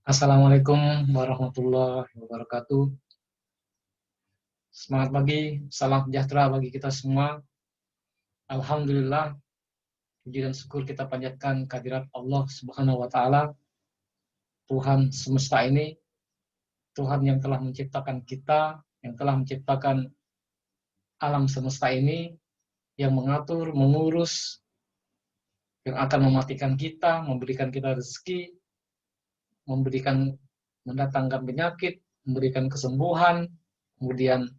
Assalamualaikum warahmatullahi wabarakatuh. Semangat pagi, salam sejahtera bagi kita semua. Alhamdulillah, puji dan syukur kita panjatkan kehadirat Allah Subhanahu wa taala, Tuhan semesta ini, Tuhan yang telah menciptakan kita, yang telah menciptakan alam semesta ini, yang mengatur, mengurus, yang akan mematikan kita, memberikan kita rezeki, mendatangkan penyakit, memberikan kesembuhan, kemudian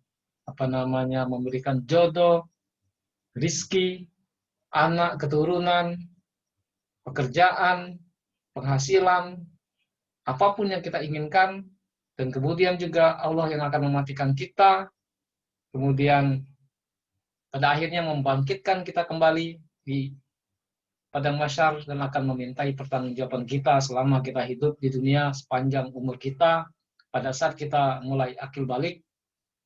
memberikan jodoh, rizki, anak, keturunan, pekerjaan, penghasilan, apapun yang kita inginkan, dan kemudian juga Allah yang akan mematikan kita, kemudian pada akhirnya membangkitkan kita kembali di padang mahsyar dan akan memintai pertanggungjawaban kita selama kita hidup di dunia sepanjang umur kita, pada saat kita mulai akil balik,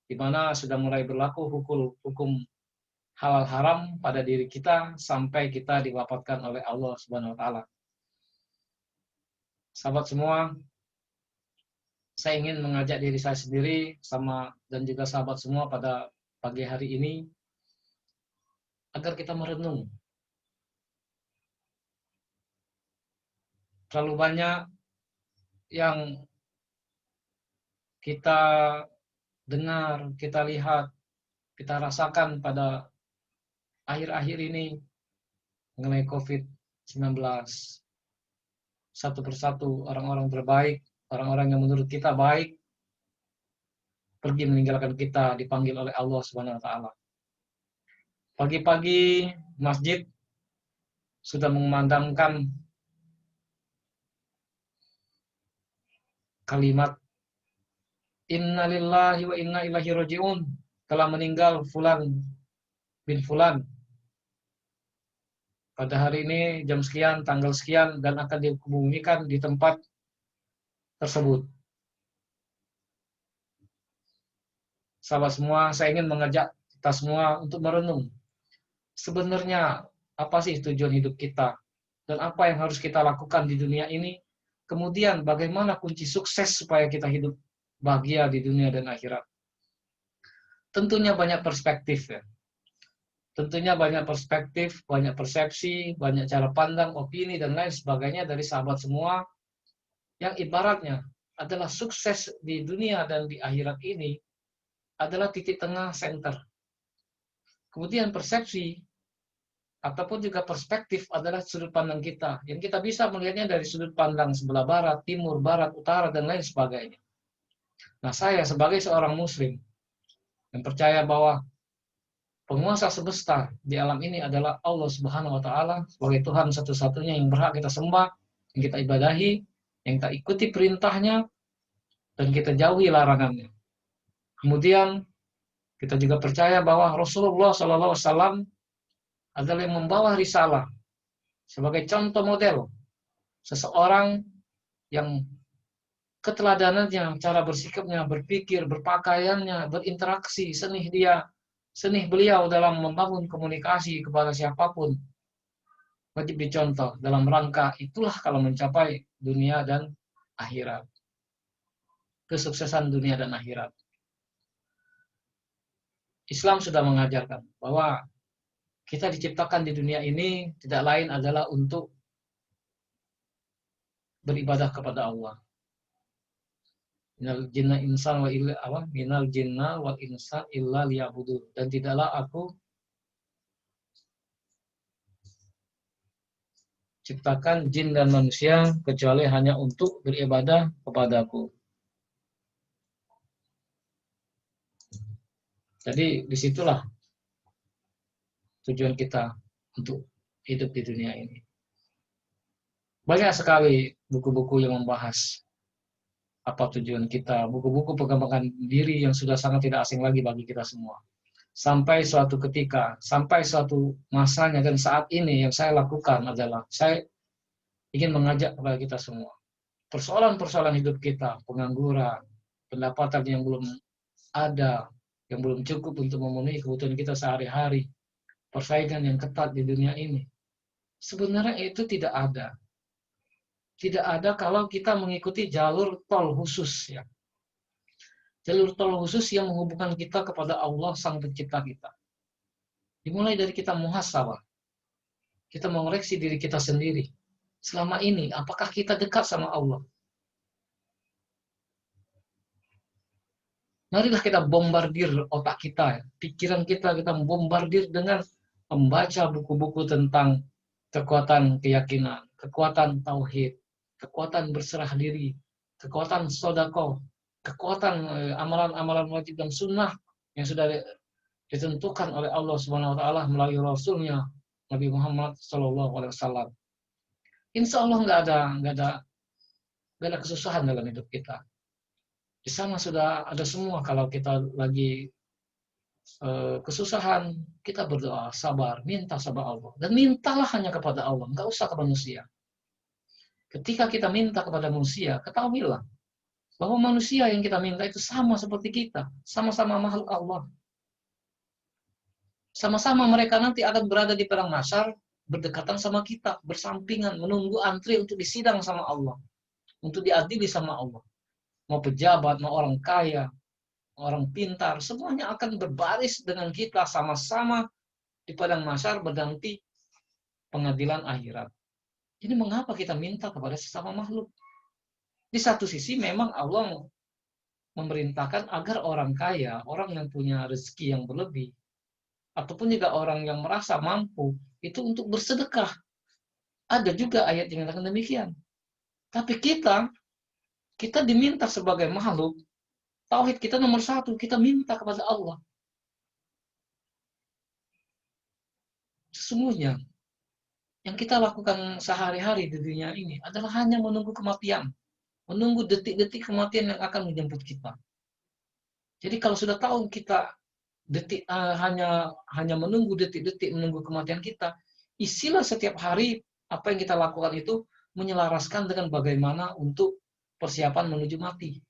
di mana sudah mulai berlaku hukum halal haram pada diri kita sampai kita diwafatkan oleh Allah Subhanahu wa taala. Sahabat semua, saya ingin mengajak diri saya sendiri dan juga sahabat semua pada pagi hari ini agar kita merenung. Terlalu banyak yang kita dengar, kita lihat, kita rasakan pada akhir-akhir ini mengenai COVID-19. Satu persatu orang-orang terbaik, orang-orang yang menurut kita baik, pergi meninggalkan kita, dipanggil oleh Allah Subhanahu wa taala. Pagi-pagi masjid sudah mengumandangkan kalimat Inna lillahi wa inna ilaihi raji'un, telah meninggal Fulan bin Fulan pada hari ini jam sekian, tanggal sekian, dan akan dikebumikan di tempat tersebut. Sahabat semua, saya ingin mengajak kita semua untuk merenung. Sebenarnya apa sih tujuan hidup kita? Dan apa yang harus kita lakukan di dunia ini? Kemudian bagaimana kunci sukses supaya kita hidup bahagia di dunia dan akhirat? Tentunya banyak perspektif ya. Tentunya banyak perspektif, banyak persepsi, banyak cara pandang, opini, dan lain sebagainya dari sahabat semua yang ibaratnya adalah sukses di dunia dan di akhirat ini adalah titik tengah center. Kemudian persepsi ataupun juga perspektif adalah sudut pandang kita, yang kita bisa melihatnya dari sudut pandang sebelah barat, timur, barat, utara, dan lain sebagainya. Nah, saya sebagai seorang muslim yang percaya bahwa penguasa semesta di alam ini adalah Allah Subhanahu wa taala sebagai Tuhan satu-satunya yang berhak kita sembah, yang kita ibadahi, yang kita ikuti perintahnya, dan kita jauhi larangannya. Kemudian kita juga percaya bahwa Rasulullah SAW adalah yang membawa risalah sebagai contoh model seseorang yang keteladanannya, cara bersikapnya, berpikir, berpakaiannya, berinteraksi, seni beliau dalam membangun komunikasi kepada siapapun wajib dicontoh dalam rangka itulah kalau mencapai dunia dan akhirat. Kesuksesan dunia dan akhirat. Islam sudah mengajarkan bahwa kita diciptakan di dunia ini tidak lain adalah untuk beribadah kepada Allah. Minal jinna wal insan illa liya'budun. Dan tidaklah aku ciptakan jin dan manusia kecuali hanya untuk beribadah kepadaku. Jadi disitulah tujuan kita untuk hidup di dunia ini. Banyak sekali buku-buku yang membahas apa tujuan kita, buku-buku pengembangan diri yang sudah sangat tidak asing lagi bagi kita semua. Sampai suatu ketika, sampai suatu masanya dan saat ini yang saya lakukan adalah saya ingin mengajak kepada kita semua. Persoalan-persoalan hidup kita, pengangguran, pendapatan yang belum ada, yang belum cukup untuk memenuhi kebutuhan kita sehari-hari, persaingan yang ketat di dunia ini. Sebenarnya itu tidak ada. Tidak ada kalau kita mengikuti jalur tol khusus ya. Jalur tol khusus yang menghubungkan kita kepada Allah Sang Pencipta kita. Dimulai dari kita muhasabah. Kita mengoreksi diri kita sendiri. Selama ini, apakah kita dekat sama Allah? Marilah kita bombardir otak kita, pikiran kita bombardir dengan membaca buku-buku tentang kekuatan keyakinan, kekuatan tauhid, kekuatan berserah diri, kekuatan sodako, kekuatan amalan-amalan wajib dan sunnah yang sudah ditentukan oleh Allah Subhanahu Wa Taala melalui Rasulnya Nabi Muhammad Sallallahu Alaihi Wasallam. Insya Allah nggak ada kesusahan dalam hidup kita. Di sana sudah ada semua. Kalau kita lagi kesusahan, kita berdoa, sabar, minta sama Allah. Dan mintalah hanya kepada Allah, nggak usah ke manusia. Ketika kita minta kepada manusia, ketahuilah bahwa manusia yang kita minta itu sama seperti kita, sama-sama makhluk Allah. Sama-sama mereka nanti akan berada di padang mahsyar, berdekatan sama kita, bersampingan, menunggu antri untuk disidang sama Allah, untuk diadili sama Allah. Mau pejabat, mau orang kaya, orang pintar, semuanya akan berbaris dengan kita sama-sama di padang mahsyar menanti pengadilan akhirat. Jadi mengapa kita minta kepada sesama makhluk? Di satu sisi memang Allah memerintahkan agar orang kaya, orang yang punya rezeki yang berlebih, ataupun juga orang yang merasa mampu, itu untuk bersedekah. Ada juga ayat yang mengatakan demikian. Tapi kita diminta sebagai makhluk, tauhid kita nomor satu, kita minta kepada Allah. Sesungguhnya, yang kita lakukan sehari-hari di dunia ini adalah hanya menunggu kematian. Menunggu detik-detik kematian yang akan menjemput kita. Jadi kalau sudah tahu kita hanya menunggu detik-detik menunggu kematian kita, isilah setiap hari apa yang kita lakukan itu menyelaraskan dengan bagaimana untuk persiapan menuju mati.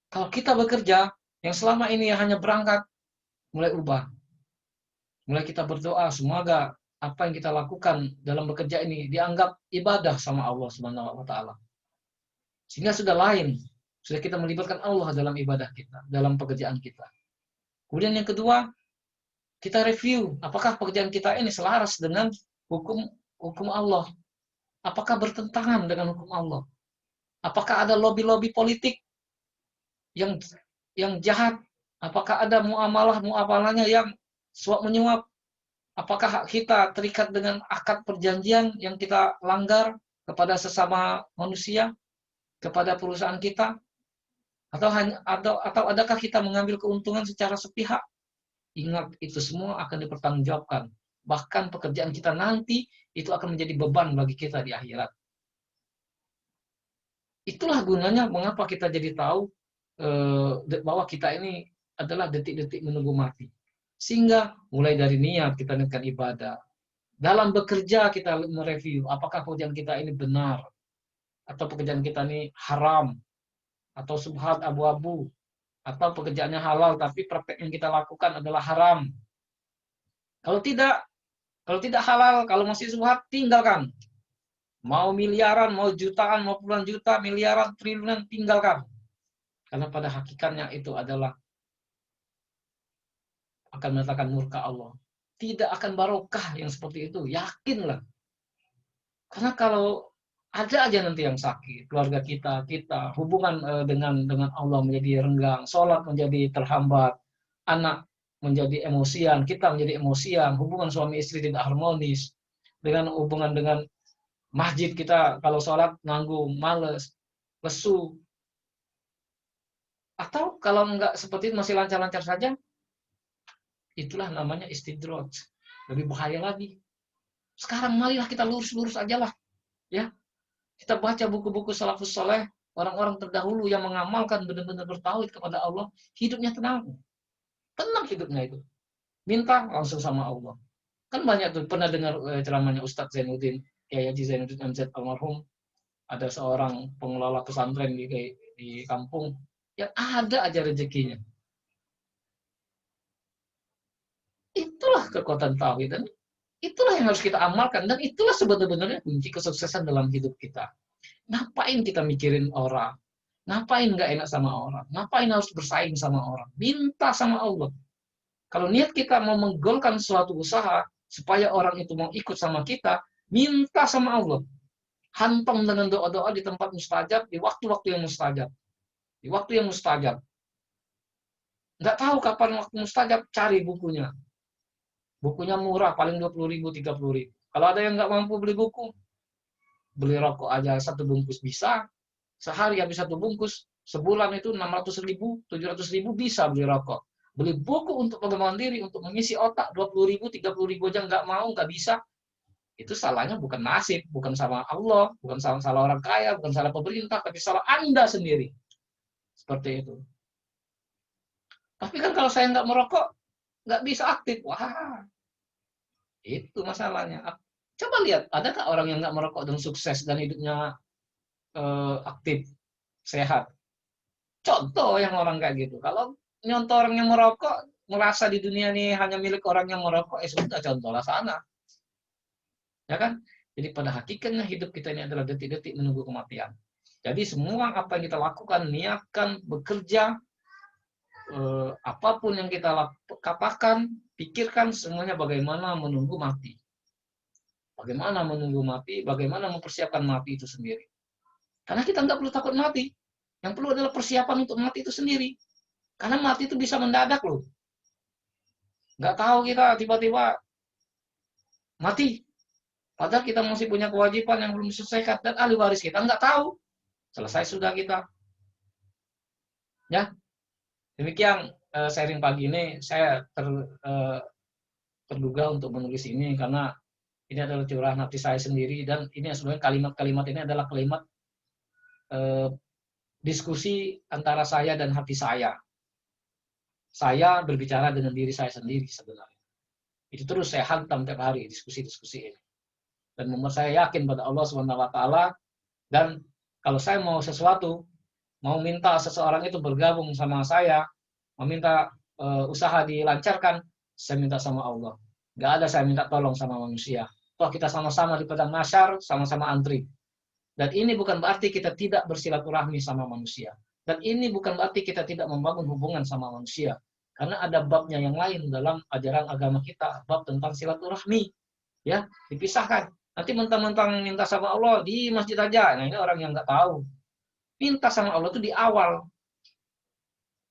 Kalau kita bekerja, yang selama ini hanya berangkat, mulai ubah. Mulai kita berdoa, semoga apa yang kita lakukan dalam bekerja ini dianggap ibadah sama Allah Subhanahu wa Ta'ala. Sehingga sudah lain, sudah kita melibatkan Allah dalam ibadah kita, dalam pekerjaan kita. Kemudian yang kedua, kita review apakah pekerjaan kita ini selaras dengan hukum Allah. Apakah bertentangan dengan hukum Allah? Apakah ada lobby-lobby politik yang jahat? Apakah ada muamalahnya yang suap menyuap? Apakah kita terikat dengan akad perjanjian yang kita langgar kepada sesama manusia, kepada perusahaan kita? Atau adakah kita mengambil keuntungan secara sepihak? Ingat, itu semua akan dipertanggungjawabkan. Bahkan pekerjaan kita nanti itu akan menjadi beban bagi kita di akhirat. Itulah gunanya mengapa kita jadi tahu bahwa kita ini adalah detik-detik menunggu mati. Sehingga mulai dari niat kita niatkan ibadah. Dalam bekerja kita mereview apakah pekerjaan kita ini benar atau pekerjaan kita ini haram atau subhat abu-abu, atau pekerjaannya halal tapi praktek yang kita lakukan adalah haram. Kalau tidak halal, kalau masih subhat, tinggalkan. Mau miliaran, mau jutaan, mau puluhan juta, miliaran, triliunan, tinggalkan. Karena pada hakikatnya itu adalah akan mendatangkan murka Allah. Tidak akan barokah yang seperti itu, yakinlah. Karena kalau ada aja nanti yang sakit, keluarga kita, hubungan dengan Allah menjadi renggang, sholat menjadi terhambat, anak menjadi emosian, kita menjadi emosian, hubungan suami istri tidak harmonis, dengan hubungan dengan masjid kita kalau sholat nanggung, males, lesu, atau kalau enggak seperti itu masih lancar-lancar saja, itulah namanya istidraj, lebih bahaya lagi. Sekarang marilah kita lurus-lurus aja lah, ya. Kita baca buku-buku salafus saleh, orang-orang terdahulu yang mengamalkan benar-benar bertauhid kepada Allah, hidupnya tenang. Tenang hidupnya itu. Minta langsung sama Allah. Kan banyak tuh, pernah dengar ceramahnya Ustadz Zainuddin, Kiai Haji Zainuddin MZ almarhum, ada seorang pengelola pesantren di kampung, yang ada aja rezekinya. Itulah kekuatan tauhid, dan itulah yang harus kita amalkan, dan itulah sebenarnya kunci kesuksesan dalam hidup kita. Ngapain kita mikirin orang? Ngapain nggak enak sama orang? Ngapain harus bersaing sama orang? Minta sama Allah. Kalau niat kita mau menggolkan suatu usaha, supaya orang itu mau ikut sama kita, minta sama Allah. Hantam dengan doa-doa di tempat mustajab, di waktu-waktu yang mustajab. Di waktu yang mustajab. Nggak tahu kapan waktu mustajab, cari bukunya. Bukunya murah, paling 20.000, 30.000. Kalau ada yang nggak mampu beli buku, beli rokok aja satu bungkus bisa. Sehari habis satu bungkus, sebulan itu 600.000, 700.000 bisa beli rokok. Beli buku untuk pengembangan diri, untuk mengisi otak, 20.000, 30.000 aja nggak mau, nggak bisa. Itu salahnya bukan nasib, bukan salah Allah, bukan salah orang kaya, bukan salah pemerintah, tapi salah Anda sendiri. Seperti itu. Tapi kan kalau saya nggak merokok, nggak bisa aktif. Wah, itu masalahnya. Coba lihat, adakah orang yang nggak merokok dan sukses dan hidupnya aktif, sehat? Contoh yang orang kayak gitu. Kalau nyontoh orang yang merokok, merasa di dunia ini hanya milik orang yang merokok, sudah contohlah sana. Ya kan? Jadi pada hakikatnya hidup kita ini adalah detik-detik menunggu kematian. Jadi semua apa yang kita lakukan, niatkan, bekerja, apapun yang kita katakan, pikirkan semuanya bagaimana menunggu mati. Bagaimana menunggu mati, bagaimana mempersiapkan mati itu sendiri. Karena kita nggak perlu takut mati. Yang perlu adalah persiapan untuk mati itu sendiri. Karena mati itu bisa mendadak loh. Nggak tahu kita tiba-tiba mati. Padahal kita masih punya kewajiban yang belum diselesaikan. Dan ahli waris kita nggak tahu. Selesai sudah kita. Ya, demikian sharing pagi ini. Saya terduga untuk menulis ini karena ini adalah curahan hati saya sendiri. Dan ini sebenarnya kalimat-kalimat ini adalah kalimat diskusi antara saya dan hati saya. Saya berbicara dengan diri saya sendiri sebenarnya. Itu terus saya hantam tiap hari diskusi-diskusi ini. Dan membuat saya yakin pada Allah SWT. Dan kalau saya mau sesuatu, mau minta seseorang itu bergabung sama saya, meminta usaha dilancarkan, saya minta sama Allah. Nggak ada saya minta tolong sama manusia. Toh kita sama-sama di padang mahsyar, sama-sama antri. Dan ini bukan berarti kita tidak bersilaturahmi sama manusia. Dan ini bukan berarti kita tidak membangun hubungan sama manusia. Karena ada babnya yang lain dalam ajaran agama kita, bab tentang silaturahmi. Ya, dipisahkan. Nanti mentang-mentang minta sama Allah di masjid aja. Nah, ini orang yang nggak tahu. Minta sama Allah itu di awal.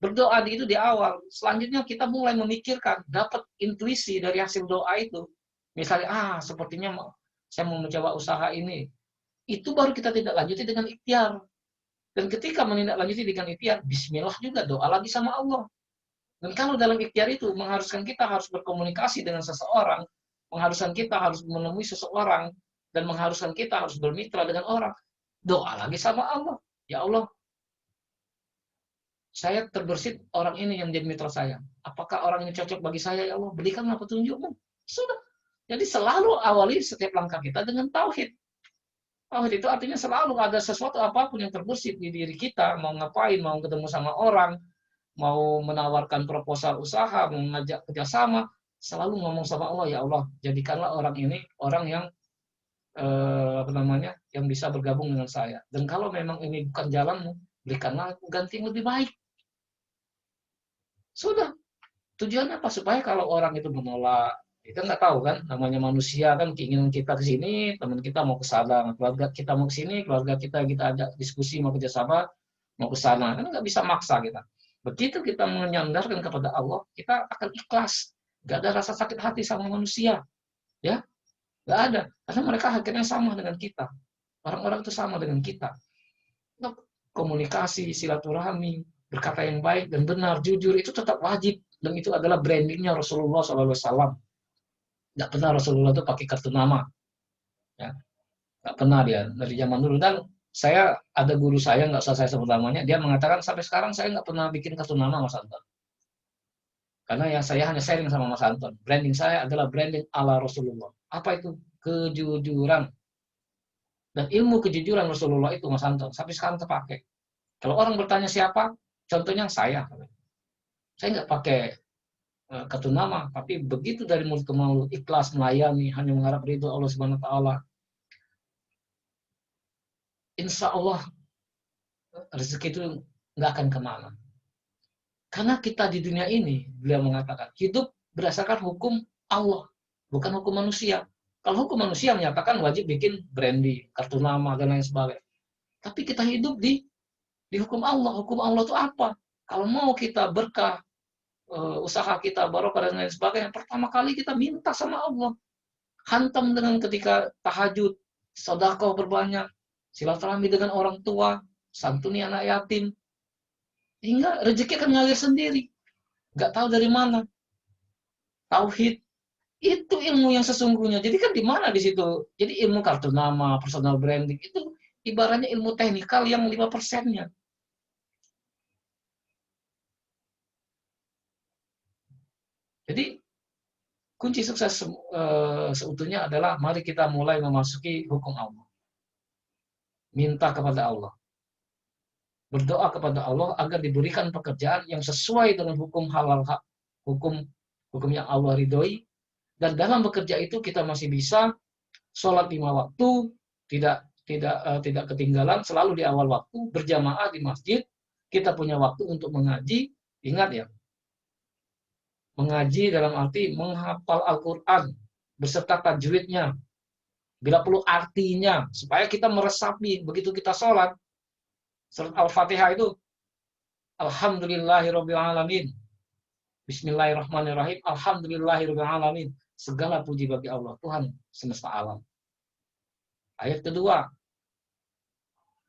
Berdoa itu di awal. Selanjutnya kita mulai memikirkan, dapat intuisi dari hasil doa itu. Misalnya, sepertinya saya mau mencoba usaha ini. Itu baru kita tidak lanjuti dengan ikhtiar. Dan ketika menindaklanjuti dengan ikhtiar, bismillah juga doa lagi sama Allah. Dan kalau dalam ikhtiar itu mengharuskan kita harus berkomunikasi dengan seseorang, mengharuskan kita harus menemui seseorang, dan mengharuskan kita harus bermitra dengan orang, doa lagi sama Allah. Ya Allah, saya terbersit orang ini yang jadi mitra saya. Apakah orang ini cocok bagi saya, ya Allah? Berikanlah petunjukmu. Sudah. Jadi selalu awali setiap langkah kita dengan tauhid. Tauhid itu artinya selalu ada sesuatu apapun yang terbersit di diri kita, mau ngapain, mau ketemu sama orang, mau menawarkan proposal usaha, mau mengajak kerjasama, selalu ngomong sama Allah, ya Allah, jadikanlah orang ini orang yang yang bisa bergabung dengan saya. Dan kalau memang ini bukan jalanmu, berikanlah aku ganti yang lebih baik. Sudah. Tujuannya apa? Supaya kalau orang itu menolak, kita nggak tahu kan, namanya manusia kan, keinginan kita ke sini, teman kita mau ke sana, keluarga kita mau ke sini, keluarga kita ajak diskusi mau kerjasama, mau ke sana, kan nggak bisa maksa kita. Begitu kita menyandarkan kepada Allah, kita akan ikhlas, nggak ada rasa sakit hati sama manusia, ya, nggak ada, karena mereka akhirnya sama dengan kita, orang-orang itu sama dengan kita. Komunikasi, silaturahmi, berkata yang baik dan benar, jujur itu tetap wajib. Dan itu adalah brandingnya Rasulullah SAW. Nggak pernah Rasulullah itu pakai kartu nama. Ya. Nggak pernah dia, dari zaman dulu. Dan saya, ada guru saya, nggak usah saya sebut namanya, dia mengatakan, sampai sekarang saya nggak pernah bikin kartu nama Mas Anton. Karena yang saya hanya sharing sama Mas Anton. Branding saya adalah branding ala Rasulullah. Apa itu? Kejujuran. Dan ilmu kejujuran Rasulullah itu, Mas Anton, sampai sekarang terpakai. Kalau orang bertanya siapa, contohnya saya. Saya nggak pakai kartu nama, tapi begitu dari mulut ke mulut, ikhlas melayani, hanya mengharap ridho Allah Subhanahu wa taala. insya Allah rezeki itu nggak akan kemana. Karena kita di dunia ini, beliau mengatakan, hidup berdasarkan hukum Allah, bukan hukum manusia. Kalau hukum manusia menyatakan wajib bikin brandy, kartu nama, dan lain sebagainya. Tapi kita hidup di hukum Allah. Hukum Allah itu apa? Kalau mau kita berkah, usaha kita barokah dan lain sebagainya, pertama kali kita minta sama Allah. Hantam dengan ketika tahajud, sedekah berbanyak, silaturahmi dengan orang tua, santuni anak yatim, hingga rezeki akan ngalir sendiri. Nggak tahu dari mana. Tauhid itu ilmu yang sesungguhnya. Jadi kan di mana di situ? Jadi ilmu kartu nama, personal branding itu ibaratnya ilmu teknikal yang 5%-nya. Jadi kunci sukses seutuhnya adalah mari kita mulai memasuki hukum Allah. Minta kepada Allah. Berdoa kepada Allah agar diberikan pekerjaan yang sesuai dengan hukum halal, hukum yang Allah ridhoi. Dan dalam bekerja itu kita masih bisa sholat 5 waktu, tidak ketinggalan, selalu di awal waktu, berjamaah di masjid. Kita punya waktu untuk mengaji. Ingat ya, mengaji dalam arti menghafal Al-Quran beserta tajwidnya, bila perlu artinya, supaya kita meresapi begitu kita sholat. Surat Al-Fatihah itu Alhamdulillahirrahmanirrahim. Bismillahirrahmanirrahim. Alhamdulillahirrahmanirrahim. Segala puji bagi Allah, Tuhan semesta alam. Ayat kedua,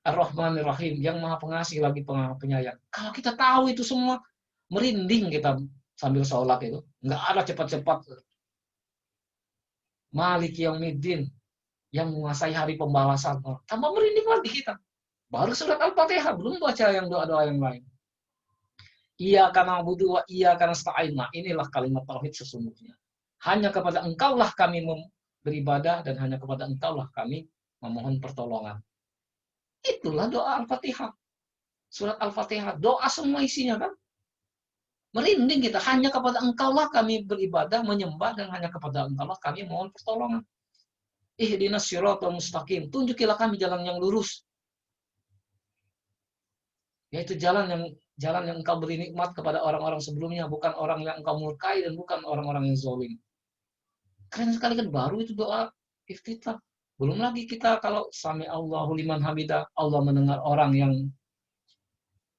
Ar-Rahmanir-Rahim, yang maha pengasih lagi penyayang. Kalau kita tahu itu semua, merinding kita sambil sholat itu. Nggak ada cepat-cepat. Maliki Yaumiddin, yang menguasai hari pembalasan. Tambah merinding lagi kita. Baru surat Al-Fatihah, belum baca yang doa-doa yang lain. Iyyaka na'budu wa iyyaka nasta'in. Nah, inilah kalimat tauhid sesungguhnya. Hanya kepada Engkaulah kami beribadah dan hanya kepada Engkaulah kami memohon pertolongan. Itulah doa Al-Fatihah. Surat Al-Fatihah, doa semua isinya kan. Merinding kita, hanya kepada Engkaulah kami beribadah, menyembah, dan hanya kepada Engkaulah kami mohon pertolongan. Ihdinas siratal mustaqim, tunjukilah kami jalan yang lurus. Yaitu jalan yang engkau beri nikmat kepada orang-orang sebelumnya, bukan orang yang engkau murkai dan bukan orang-orang yang zalim. Keren sekali kan, baru itu doa iftitah. Belum lagi kita kalau sami Allahu liman hamidah, Allah mendengar orang yang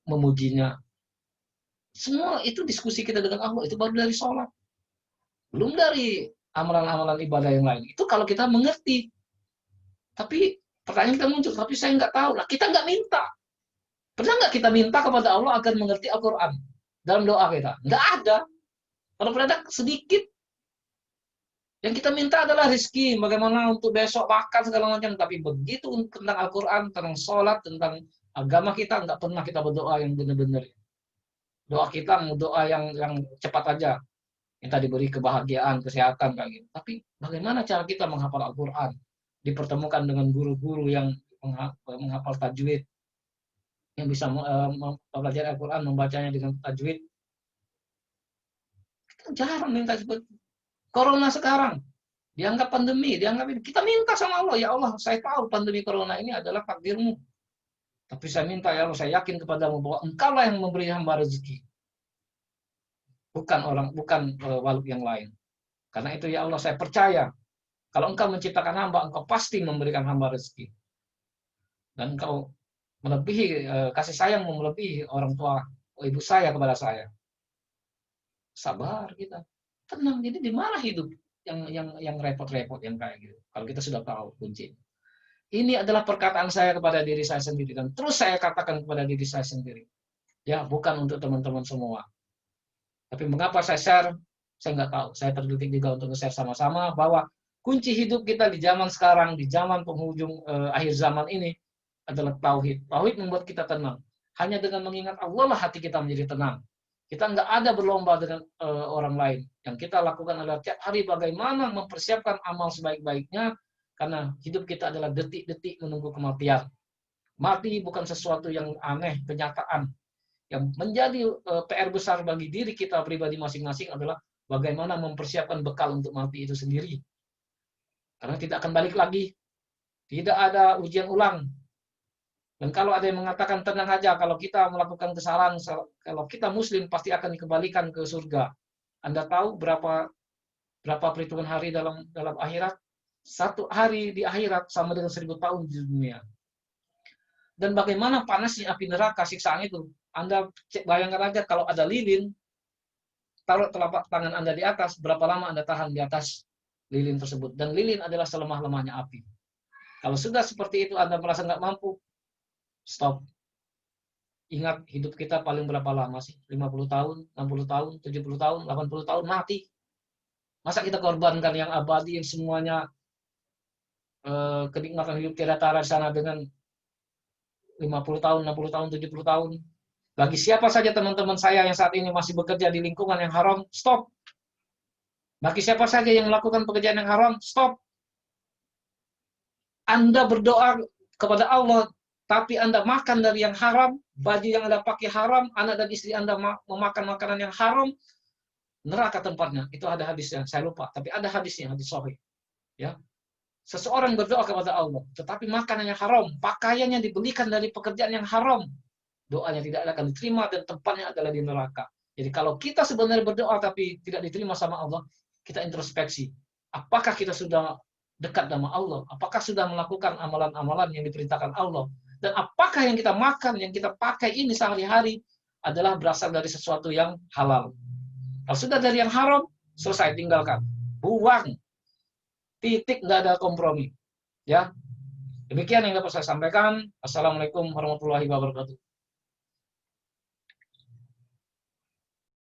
memujinya. Semua itu diskusi kita dengan Allah, itu baru dari sholat. Belum dari amalan-amalan ibadah yang lain. Itu kalau kita mengerti. Tapi pertanyaan kita muncul, tapi saya nggak tahu. Nah, kita nggak minta. Pernah nggak kita minta kepada Allah agar mengerti Al-Quran dalam doa kita? Nggak ada. Kalau pernah sedikit. Yang kita minta adalah rezeki, bagaimana untuk besok makan segala macam. Tapi begitu tentang Al-Quran, tentang sholat, tentang agama kita, nggak pernah kita berdoa yang benar-benar. Doa kita mau doa yang cepat aja. Minta diberi kebahagiaan, kesehatan, kayak gitu. Tapi bagaimana cara kita menghafal Al-Quran? Dipertemukan dengan guru-guru yang menghafal tajwid, yang bisa mempelajari Al-Quran, membacanya dengan tajwid. Kita jarang minta seperti itu. Corona sekarang, dianggap pandemi, kita minta sama Allah, ya Allah, saya tahu pandemi Corona ini adalah takdirmu. Tapi saya minta, ya Allah, saya yakin kepadamu bahwa Engkaulah yang memberi hamba rezeki. Bukan makhluk yang lain. Karena itu, ya Allah, saya percaya, kalau Engkau menciptakan hamba, Engkau pasti memberikan hamba rezeki. Dan Engkau melebihi kasih sayang melebihi orang tua ibu saya kepada saya. Sabar kita, tenang. Jadi di mana hidup yang repot-repot yang kayak gitu? Kalau kita sudah tahu kunci. Ini adalah perkataan saya kepada diri saya sendiri dan terus saya katakan kepada diri saya sendiri. Ya, bukan untuk teman-teman semua. Tapi mengapa saya share? Saya nggak tahu. Saya terdidik juga untuk share sama-sama bahwa kunci hidup kita di zaman sekarang, di zaman penghujung akhir zaman ini adalah tauhid. Tauhid membuat kita tenang. Hanya dengan mengingat Allah lah hati kita menjadi tenang. Kita nggak ada berlomba dengan orang lain. Yang kita lakukan adalah tiap hari bagaimana mempersiapkan amal sebaik-baiknya, karena hidup kita adalah detik-detik menunggu kematian. Mati bukan sesuatu yang aneh, kenyataan. Yang menjadi PR besar bagi diri kita pribadi masing-masing adalah bagaimana mempersiapkan bekal untuk mati itu sendiri. Karena tidak akan balik lagi. Tidak ada ujian ulang. Dan kalau ada yang mengatakan tenang aja, kalau kita melakukan kesalahan, kalau kita Muslim pasti akan dikembalikan ke surga. Anda tahu berapa perhitungan hari dalam akhirat? Satu hari di akhirat sama dengan 1000 tahun di dunia. Dan bagaimana panasnya api neraka siksaan itu? Anda bayangkan aja kalau ada lilin, taruh telapak tangan Anda di atas, berapa lama Anda tahan di atas lilin tersebut. Dan lilin adalah selemah-lemahnya api. Kalau sudah seperti itu Anda merasa nggak mampu, stop. Ingat, hidup kita paling berapa lama sih? 50 tahun, 60 tahun, 70 tahun, 80 tahun, mati. Masa kita korbankan yang abadi, yang semuanya kenikmatan hidup tiada tara di sana dengan 50 tahun, 60 tahun, 70 tahun. Bagi siapa saja teman-teman saya yang saat ini masih bekerja di lingkungan yang haram, stop. Bagi siapa saja yang melakukan pekerjaan yang haram, stop. Anda berdoa kepada Allah, tapi Anda makan dari yang haram, baju yang Anda pakai haram, anak dan istri Anda memakan makanan yang haram, neraka tempatnya. Itu ada hadisnya, saya lupa, tapi ada hadisnya, hadis sahih. Ya. Seseorang berdoa kepada Allah, tetapi makanannya haram, pakaiannya dibelikan dari pekerjaan yang haram, doanya tidak akan diterima dan tempatnya adalah di neraka. Jadi kalau kita sebenarnya berdoa tapi tidak diterima sama Allah, kita introspeksi. Apakah kita sudah dekat sama Allah? Apakah sudah melakukan amalan-amalan yang diperintahkan Allah? Dan apakah yang kita makan, yang kita pakai ini sehari-hari adalah berasal dari sesuatu yang halal? Kalau sudah dari yang haram, selesai, tinggalkan. Buang. Titik, nggak ada kompromi. Ya, demikian yang dapat saya sampaikan. Assalamualaikum warahmatullahi wabarakatuh.